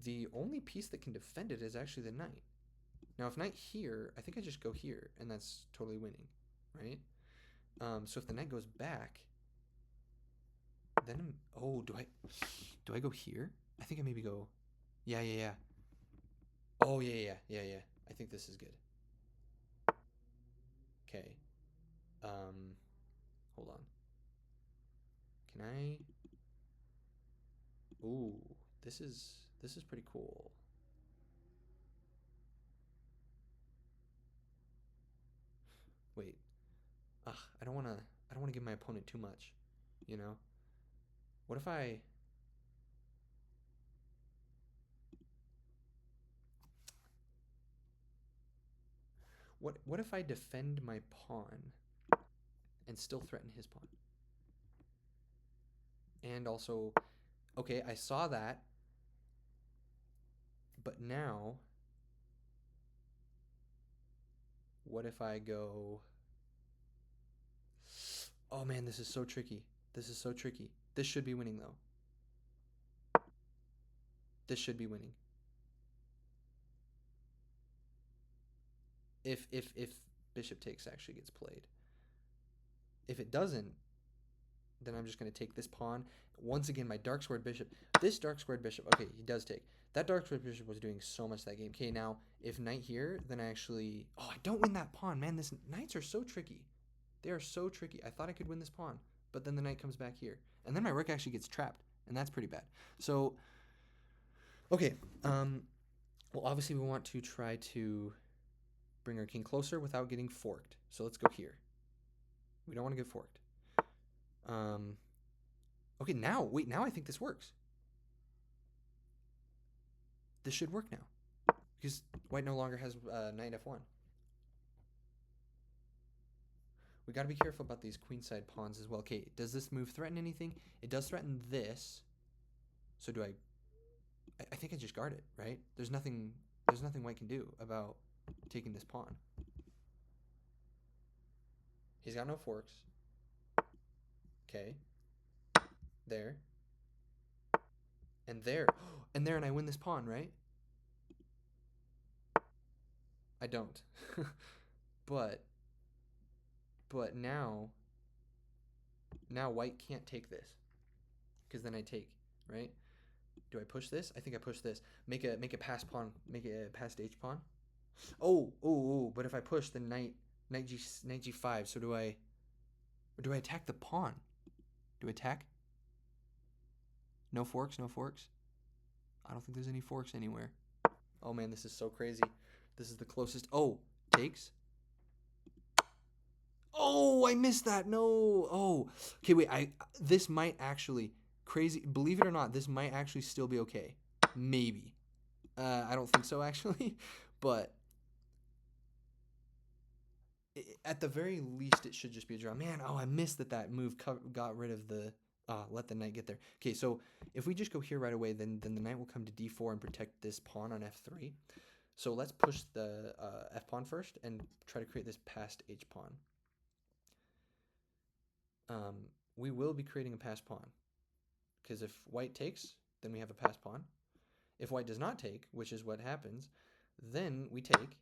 Speaker 1: The only piece that can defend it is actually the knight. Now if knight here, I think I just go here and that's totally winning, right? So if the knight goes back, then oh, do I go here? I think I maybe go, yeah. Oh yeah. I think this is good. Okay. Hold on. Can I? Ooh, this is pretty cool. Wait. Ugh, I don't wanna give my opponent too much, you know? What if I what if I defend my pawn and still threaten his pawn? And also, okay, I saw that, but now what if I go? Oh man, this is so tricky. This is so tricky. This should be winning though. This should be winning. if bishop takes actually gets played. If it doesn't, then I'm just going to take this pawn. Once again, my dark squared bishop. This dark squared bishop. Okay, he does take. That dark squared bishop was doing so much that game. Okay, now if knight here, then I actually. Oh, I don't win that pawn, man. This knights are so tricky. They are so tricky. I thought I could win this pawn, but then the knight comes back here, and then my rook actually gets trapped, and that's pretty bad. So, okay. Well, obviously we want to try to bring our king closer without getting forked. So let's go here. We don't want to get forked. Okay, now, wait, now I think this works. This should work now. Because white no longer has knight f1. We got to be careful about these queenside pawns as well. Okay, does this move threaten anything? It does threaten this. So do I think I just guard it, right? There's nothing white can do about taking this pawn. He's got no forks. Okay. There. And there. And there, and I win this pawn, right? I don't. but now white can't take this. Because then I take, right? Do I push this? I think I push this. Make a pass pawn. Make a passed h pawn. Oh! But if I push, then knight g5. So do I attack the pawn? Do I attack? No forks. No forks. I don't think there's any forks anywhere. Oh man, this is so crazy. This is the closest. Oh, takes. Oh, I missed that. No. Oh, okay. Wait. This might actually crazy. Believe it or not, this might actually still be okay. Maybe. I don't think so actually, but at the very least, it should just be a draw. Man, oh, I missed that move got rid of the. Let the knight get there. Okay, so if we just go here right away, then the knight will come to d4 and protect this pawn on f3. So let's push the f pawn first and try to create this passed h pawn. We will be creating a passed pawn because if white takes, then we have a passed pawn. If white does not take, which is what happens, then we take.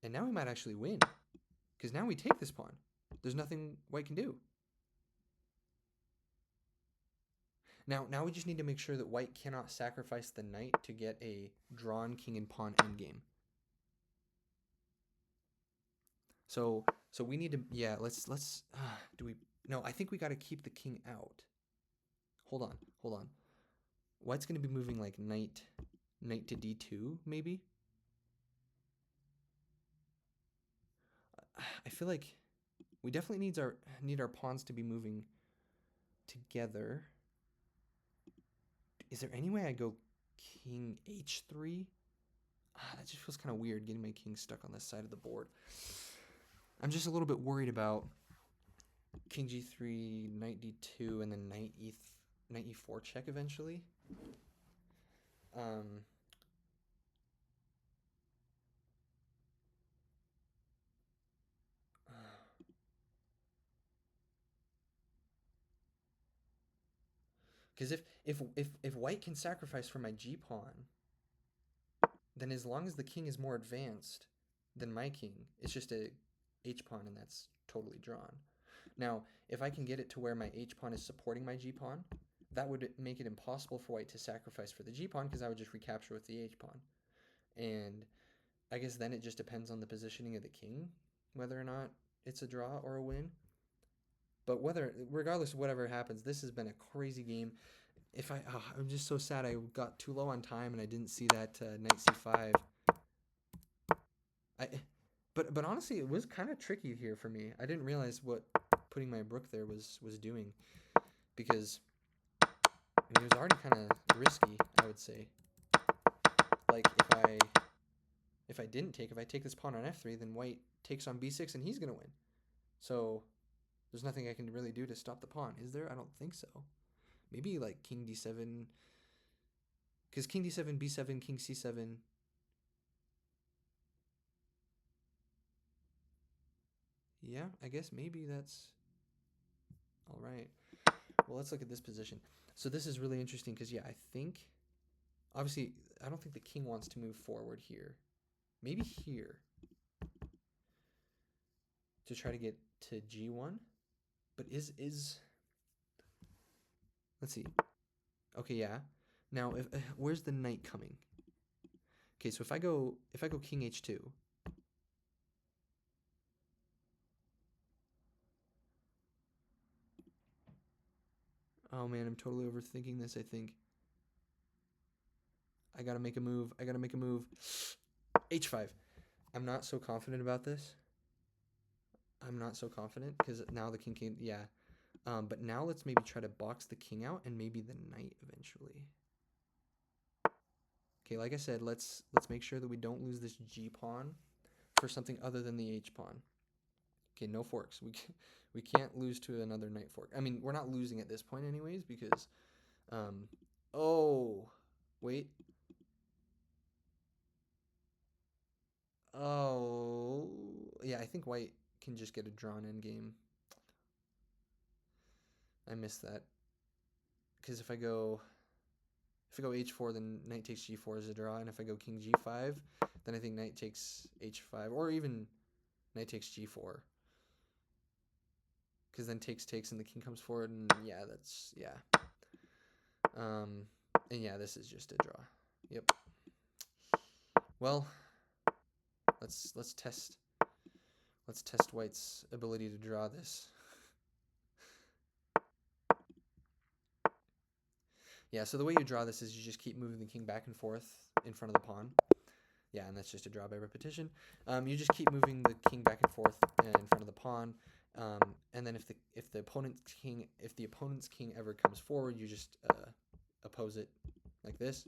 Speaker 1: And now we might actually win because now we take this pawn. There's nothing white can do. Now we just need to make sure that white cannot sacrifice the knight to get a drawn king and pawn endgame. So we need to, yeah, let's do we, no, I think we got to keep the king out. Hold on. White's going to be moving like knight to d2 maybe. I feel like we definitely need our pawns to be moving together. Is there any way I go king h3? That just feels kind of weird getting my king stuck on this side of the board. I'm just a little bit worried about king g3, knight d2, and then knight e4 check eventually. Because if white can sacrifice for my g pawn, then as long as the king is more advanced than my king, it's just a h pawn, and that's totally drawn. Now, if I can get it to where my h pawn is supporting my g pawn, that would make it impossible for white to sacrifice for the g pawn because I would just recapture with the h pawn. And I guess then it just depends on the positioning of the king, whether or not it's a draw or a win. But regardless of whatever happens, this has been a crazy game. I'm just so sad I got too low on time and I didn't see that knight c5. But honestly, it was kind of tricky here for me. I didn't realize what putting my rook there was doing, because it was already kind of risky, I would say. Like if I take this pawn on f3, then white takes on b6 and he's gonna win. So there's nothing I can really do to stop the pawn, is there? I don't think so. Maybe like king d7, because king d7, b7, king c7. Yeah, I guess maybe that's all right. Well, let's look at this position. So this is really interesting because, yeah, I think, obviously, I don't think the king wants to move forward here. maybe here to try to get to g1. But let's see. Okay, yeah. Now, if where's the knight coming? Okay, so if I go king h2, oh man, I'm totally overthinking this, I think. I gotta make a move. h5. I'm not so confident about this. I'm not so confident because now the king can, yeah. But now let's maybe try to box the king out and maybe the knight eventually. Okay, like I said, let's make sure that we don't lose this g pawn for something other than the h pawn. Okay, no forks. We can't lose to another knight fork. I mean, we're not losing at this point anyways because oh, wait. Oh, yeah, I think white can just get a drawn in game. I missed that. Because if I go h4, then knight takes g4 is a draw, and if I go king g5, then I think knight takes h5, or even knight takes g4. Because then takes and the king comes forward, and yeah, that's, yeah. And yeah, this is just a draw. Yep. Well, let's test white's ability to draw this. Yeah, so the way you draw this is you just keep moving the king back and forth in front of the pawn. Yeah, and that's just a draw by repetition. You just keep moving the king back and forth in front of the pawn, and then if the opponent's king ever comes forward, you just oppose it like this,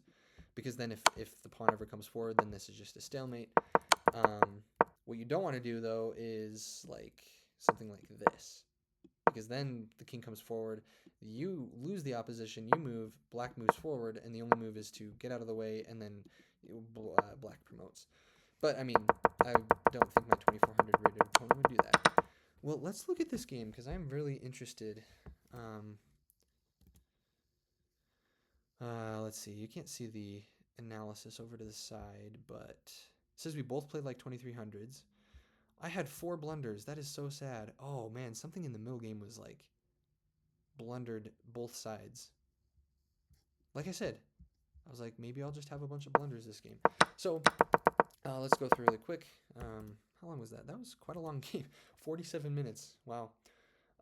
Speaker 1: because then if the pawn ever comes forward, then this is just a stalemate. What you don't want to do though is like something like this, because then the king comes forward, you lose the opposition, you move, black moves forward, and the only move is to get out of the way, and then black promotes. But I mean, I don't think my 2400 rated opponent would do that. Well, let's look at this game because I'm really interested. Let's see. You can't see the analysis over to the side, but it says we both played like 2300s. I had 4 blunders. That is so sad. Oh man, something in the middle game was like blundered both sides. Like I said, I was like, maybe I'll just have a bunch of blunders this game. So let's go through really quick. How long was that? That was quite a long game. 47 minutes. Wow.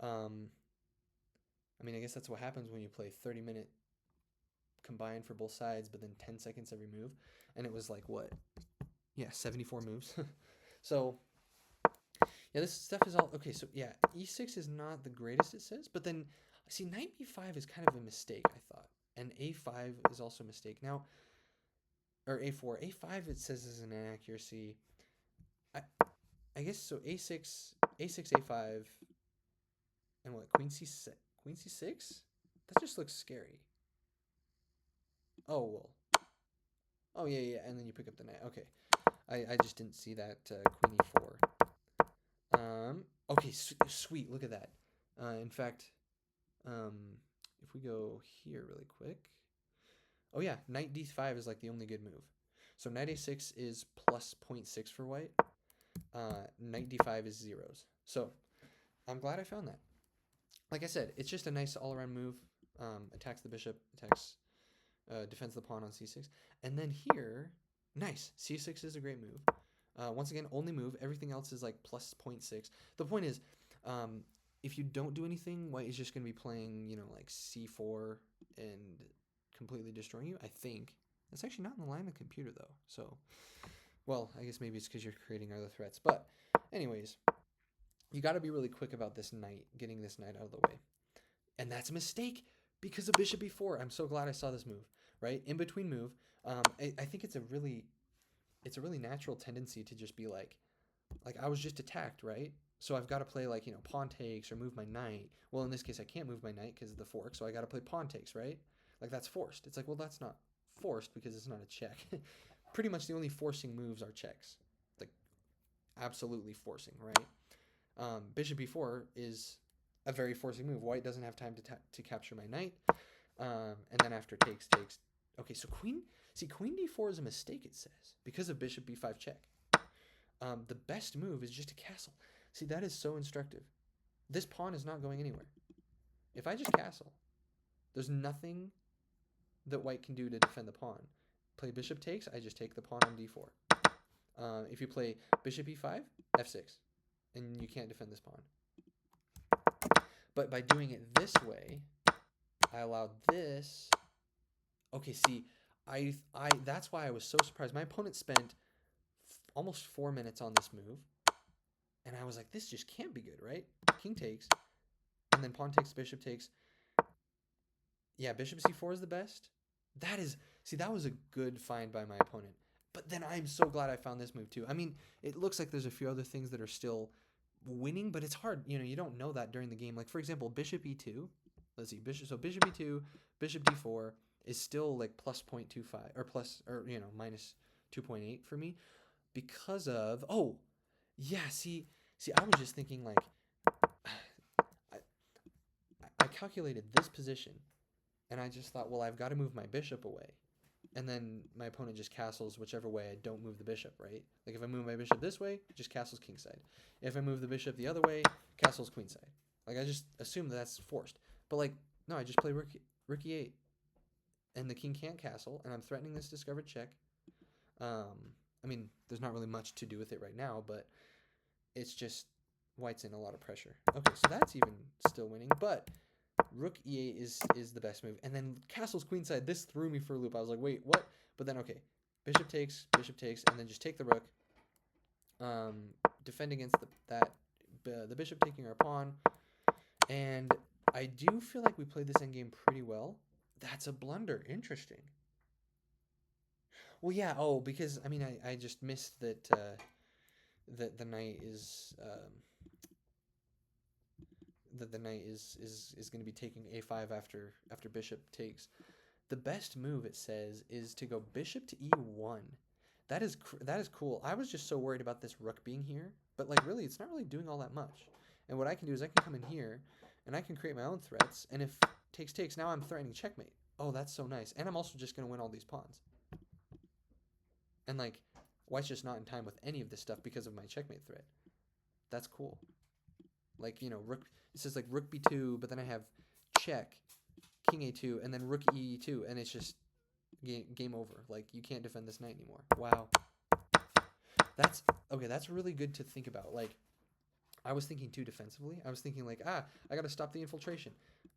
Speaker 1: I mean, I guess that's what happens when you play 30-minute combined for both sides, but then 10 seconds every move. And it was like, what? Yeah, 74 moves. So, yeah, this stuff is all... Okay, so yeah, e6 is not the greatest, it says. But then, see, knight b5 is kind of a mistake, I thought. And a5 is also a mistake. Now, or a4. a5, it says, is an inaccuracy. I guess, so a6, a5, and what, queen c6? Queen c6? That just looks scary. Oh, well. Oh, yeah, and then you pick up the knight. Okay. I just didn't see that queen e4. Okay, sweet. Look at that. In fact, if we go here really quick. Oh, yeah, knight d5 is like the only good move. So knight a6 is plus 0.6 for white. Knight d5 is zeros. So I'm glad I found that. Like I said, it's just a nice all-around move. Attacks the bishop, defends the pawn on c6. And then here, nice. c6 is a great move. Once again, only move. Everything else is like plus 0.6. The point is, if you don't do anything, white is just going to be playing, like c4 and completely destroying you, I think. That's actually not in the line of the computer, though. So, well, I guess maybe it's because you're creating other threats. But anyways, you got to be really quick about this knight, getting this knight out of the way. And that's a mistake because of bishop e4. I'm so glad I saw this move, right? In between move. I think it's a really natural tendency to just be like I was just attacked, right? So I've got to play like, pawn takes or move my knight. Well, in this case, I can't move my knight because of the fork, so I got to play pawn takes, right? Like that's forced. It's like, well, that's not forced because it's not a check. Pretty much the only forcing moves are checks. Like absolutely forcing, right? Bishop e4 is a very forcing move. White doesn't have time to capture my knight. And then after takes. Okay, so queen d4 is a mistake, it says, because of bishop b5 check. The best move is just a castle. See, that is so instructive. This pawn is not going anywhere. If I just castle, there's nothing that white can do to defend the pawn. Play bishop takes, I just take the pawn on d4. If you play bishop e5, f6, and you can't defend this pawn. But by doing it this way, I allowed this. Okay, see, I that's why I was so surprised. My opponent spent almost 4 minutes on this move, and I was like, this just can't be good, right? King takes, and then pawn takes, bishop takes. Yeah, bishop c4 is the best. That is, see, that was a good find by my opponent. But then I'm so glad I found this move too. I mean, it looks like there's a few other things that are still winning, but it's hard. You know, you don't know that during the game. Like, for example, bishop e2. Let's see, bishop e2, bishop d4 is still like plus 0.25 or plus, or, you know, minus 2.8 for me because of, oh, yeah, see, I was just thinking like, I, I calculated this position and I just thought, well, I've got to move my bishop away. And then my opponent just castles whichever way I don't move the bishop, right? Like if I move my bishop this way, just castles kingside. If I move the bishop the other way, castles queenside. Like I just assume that's forced. But like, no, I just play rook e8. And the king can't castle, and I'm threatening this discovered check. I mean, there's not really much to do with it right now, but it's just white's in a lot of pressure. Okay, so that's even still winning, but rook e8 is the best move. And then castles queenside, this threw me for a loop. I was like, wait, what? But then, okay, bishop takes, and then just take the rook. Defend against the bishop taking our pawn. And I do feel like we played this endgame pretty well. That's a blunder. Interesting. Well, yeah. Oh, because I mean, I just missed that that the knight is that the knight is going to be taking a5 after bishop takes. The best move, it says, is to go bishop to e1. That is cool. I was just so worried about this rook being here, but like really, it's not really doing all that much. And what I can do is I can come in here, and I can create my own threats. And if takes, now I'm threatening checkmate. Oh, that's so nice. And I'm also just going to win all these pawns. And like, white's just not in time with any of this stuff because of my checkmate threat. That's cool. Like, you know, rook. It says like rook b2, but then I have check, king a2, and then rook e2, and it's just game over. Like, you can't defend this knight anymore. Wow. That's okay. That's really good to think about. Like, I was thinking too defensively. I was thinking like, I got to stop the infiltration.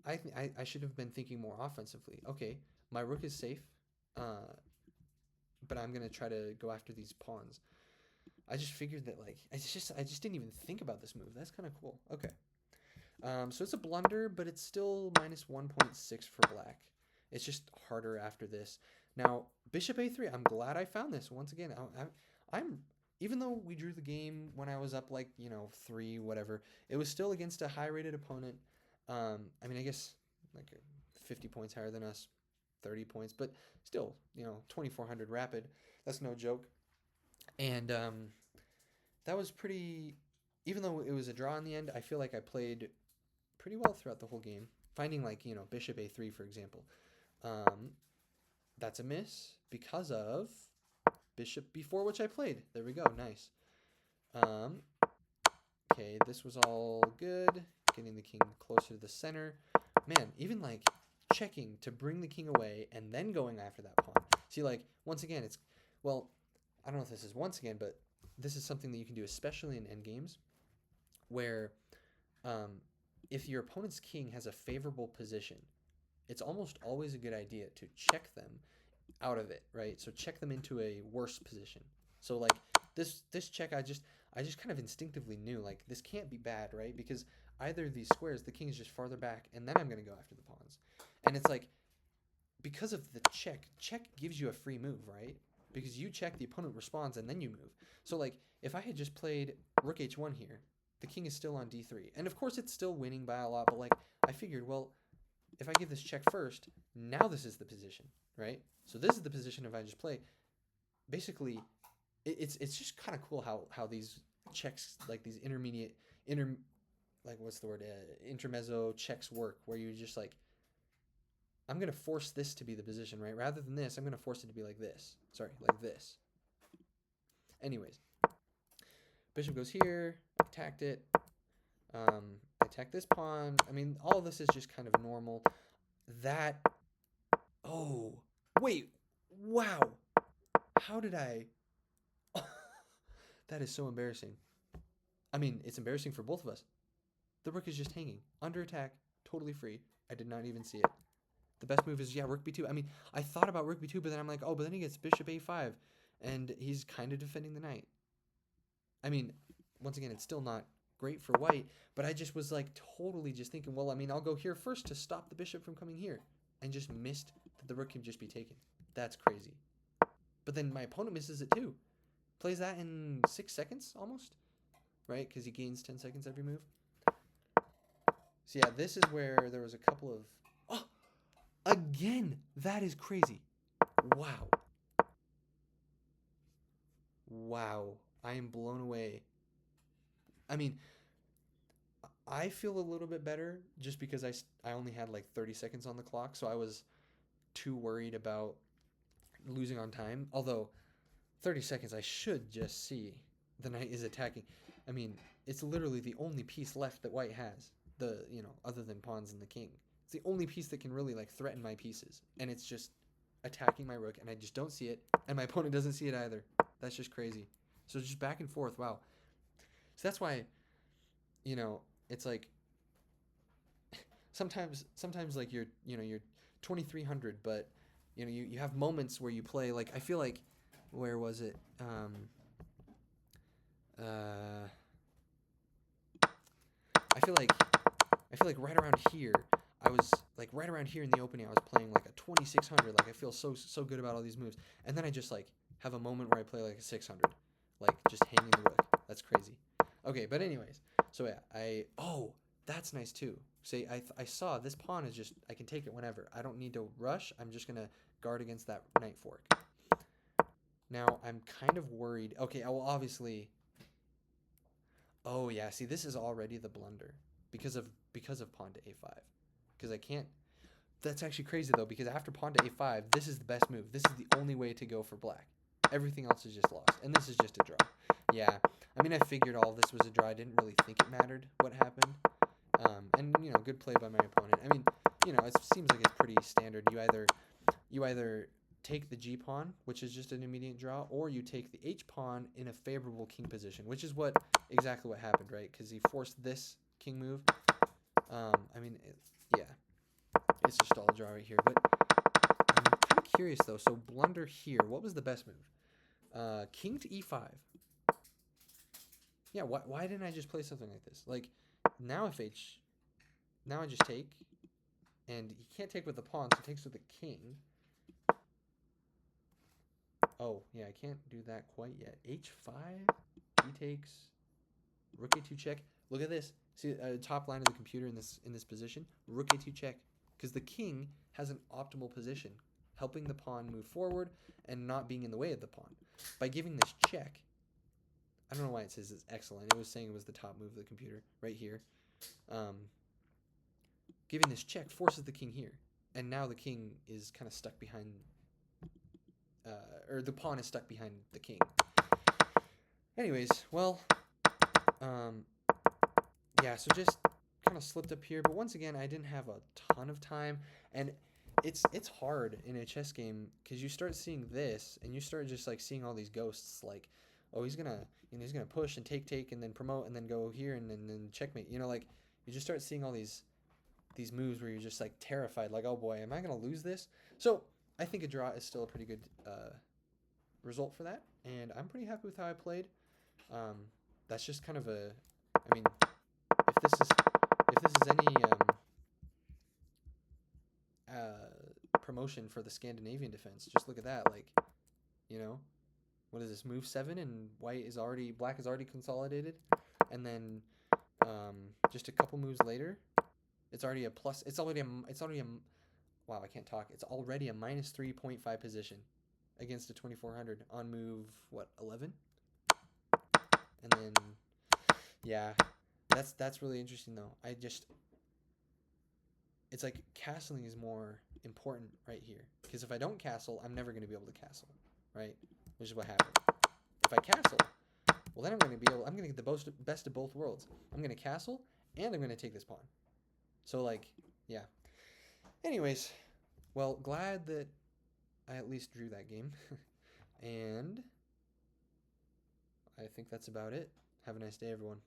Speaker 1: I should have been thinking more offensively. Okay, my rook is safe, but I'm gonna try to go after these pawns. I just figured that like I just didn't even think about this move. That's kind of cool. Okay, so it's a blunder, but it's still minus 1.6 for black. It's just harder after this. Now bishop a3. I'm glad I found this once again. I'm even though we drew the game when I was up like, you know, 3 whatever, it was still against a high rated opponent. I mean, I guess like 50 points higher than us, 30 points, but still, you know, 2400 rapid. That's no joke. And that was pretty, even though it was a draw in the end, I feel like I played pretty well throughout the whole game. Finding like, you know, bishop a3, for example. That's a miss because of bishop b4, which I played. There we go. Nice. Okay, this was all good. Getting the king closer to the center. Man, even like checking to bring the king away and then going after that pawn. See, like, once again, it's, well, I don't know if this is once again, but this is something that you can do, especially in endgames, where if your opponent's king has a favorable position, it's almost always a good idea to check them out of it, right? So check them into a worse position. So like this check, I just kind of instinctively knew like this can't be bad, right? Because either of these squares, the king is just farther back, and then I'm going to go after the pawns. And it's like, because of the check gives you a free move, right? Because you check, the opponent responds, and then you move. So like, if I had just played rook h1 here, the king is still on d3. And of course it's still winning by a lot, but like, I figured, well, if I give this check first, now this is the position, right? So this is the position if I just play. Basically, it's just kind of cool how these checks, like these like what's the word, intermezzo checks work, where you just like, I'm going to force this to be the position, right? Rather than this, I'm going to force it to be like this. Sorry, like this. Anyways, bishop goes here. I attacked it. I attack this pawn. I mean, all of this is just kind of normal. That... Oh, wait. Wow. How did I... That is so embarrassing. I mean, it's embarrassing for both of us. The rook is just hanging. Under attack. Totally free. I did not even see it. The best move is, yeah, rook b2. I mean, I thought about rook b2, but then I'm like, oh, but then he gets bishop a5. And he's kind of defending the knight. I mean, once again, it's still not great for white, but I just was like totally just thinking, well, I mean, I'll go here first to stop the bishop from coming here. And just missed that the rook can just be taken. That's crazy. But then my opponent misses it too. Plays that in 6 seconds almost, right? Because he gains 10 seconds every move. So yeah, this is where there was a couple of... Oh! Again! That is crazy. Wow. Wow. I am blown away. I mean, I feel a little bit better just because I only had like 30 seconds on the clock, so I was too worried about losing on time. Although, 30 seconds, I should just see the knight is attacking. I mean, it's literally the only piece left that white has. Other than pawns and the king. It's the only piece that can really like threaten my pieces. And it's just attacking my rook, and I just don't see it. And my opponent doesn't see it either. That's just crazy. So it's just back and forth. Wow. So that's why, it's like sometimes like you're 2300, but you have moments where you play like, I feel like, where was it? I feel like right around here, I was like right around here in the opening, I was playing like a 2600. Like I feel so good about all these moves, and then I just like have a moment where I play like a 600, like just hanging the rook. That's crazy. Okay, but anyways, so yeah, that's nice too. Say I saw this pawn is just, I can take it whenever. I don't need to rush. I'm just gonna guard against that knight fork. Now I'm kind of worried. Okay, well obviously. Oh yeah, see, this is already the blunder because of pawn to a5. Because I can't. That's actually crazy though, because after pawn to a5, this is the best move. This is the only way to go for black. Everything else is just lost, and this is just a draw. Yeah, I mean, I figured all this was a draw. I didn't really think it mattered what happened. And good play by my opponent. I mean, it seems like it's pretty standard. You either take the g pawn, which is just an immediate draw, or you take the h pawn in a favorable king position, which is exactly what happened, right? Because he forced this king move. I mean, yeah, it's just all a draw right here. But I'm kind of curious though. So blunder here. What was the best move? King to e5. Yeah. Why didn't I just play something like this? Like now now I just take, and he can't take with the pawn, so he takes with the king. Oh, yeah, I can't do that quite yet. h5, he takes, rook a2 check. Look at this. See, top line of the computer in this position, rook a2 check, because the king has an optimal position, helping the pawn move forward and not being in the way of the pawn. By giving this check, I don't know why it says it's excellent. It was saying it was the top move of the computer right here. Giving this check forces the king here, and now the king is kind of stuck behind. Or the pawn is stuck behind the king. Anyways, well, yeah, so just kind of slipped up here. But once again, I didn't have a ton of time. And it's hard in a chess game because you start seeing this, and you start just, like, seeing all these ghosts, like, oh, he's going to push and take and then promote and then go here and then checkmate. Like, you just start seeing all these moves where you're just, like, terrified, like, oh, boy, am I going to lose this? So I think a draw is still a pretty good result for that, and I'm pretty happy with how I played. That's just kind of I mean, if this is any promotion for the Scandinavian defense, just look at that. Like, what is this, move 7, and black is already consolidated, and then just a couple moves later, it's already a plus. It's already a wow, I can't talk. It's already a minus 3.5 position against a 2400 on move, 11? And then, yeah, that's really interesting though. It's like castling is more important right here. Because if I don't castle, I'm never going to be able to castle, right? Which is what happened. If I castle, Well, then I'm going to be able. I'm going to get the best of both worlds. I'm going to castle, and I'm going to take this pawn. So like, yeah. Anyways, well, glad that I at least drew that game, and I think that's about it. Have a nice day, everyone.